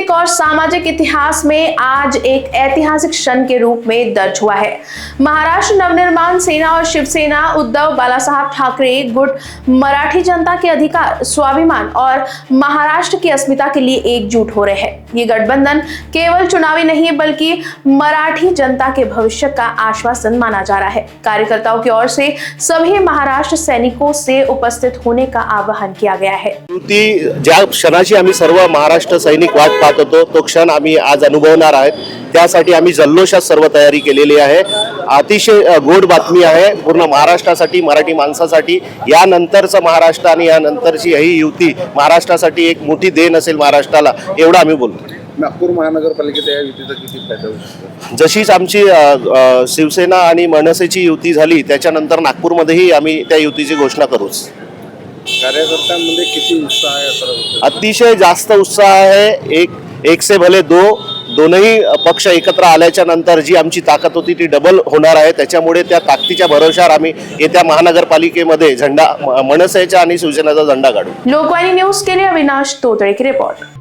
राजनीतिक और सामाजिक इतिहास में आज एक ऐतिहासिक क्षण के रूप में दर्ज हुआ है। महाराष्ट्र नवनिर्माण सेना और शिवसेना उद्धव बालासाहेब ठाकरे गुट मराठी जनता के अधिकार, स्वाभिमान और महाराष्ट्र की अस्मिता के लिए एकजुट हो रहे हैं। ये गठबंधन केवल चुनावी नहीं बल्कि मराठी जनता के भविष्य का आश्वासन माना जा रहा है। कार्यकर्ताओं की ओर से सभी महाराष्ट्र सैनिकों से उपस्थित होने का आवाहन किया गया है। ज्या क्षणाची आम्ही सर्व महाराष्ट्र सैनिक वाट पाहत होतो तो क्षण आम्ही आज अनुभवणार आहेत। त्यासाठी आम्ही जल्लोषात सर्व तयारी केलेली आहे। अतिशय गोड बातमी आहे पूर्ण महाराष्ट्रासाठी, मराठी माणसासाठी। यानंतरचं महाराष्ट्र आणि यानंतरची ही युती महाराष्ट्रासाठी एक मोठी देण असेल महाराष्ट्राला, एवढं आम्ही बोलतो। नागपूर महानगरपालिकेत या युतीचा किती फायदा होऊ शकतो? जशीच आमची शिवसेना आणि मनसेची युती झाली त्याच्यानंतर नागपूरमध्येही आम्ही त्या युतीची घोषणा करूच। कार्यकर्त्यांमध्ये किती उत्साह आहे असं? अतिशय जास्त उत्साह आहे। एक से भले दो, दोनही पक्ष एकत्र आल्याच्या नंतर जी आमची ताकद होती ती डबल होणार आहे। त्याच्यामुळे त्या ताकदीच्या भरोशावर आम्ही येत्या महानगरपालिकेमध्ये झेंडा मनसेचा आणि शिवसेनेचा झेंडा काढू। लोकवाणी न्यूज के लिए अविनाश तोतरे की रिपोर्ट।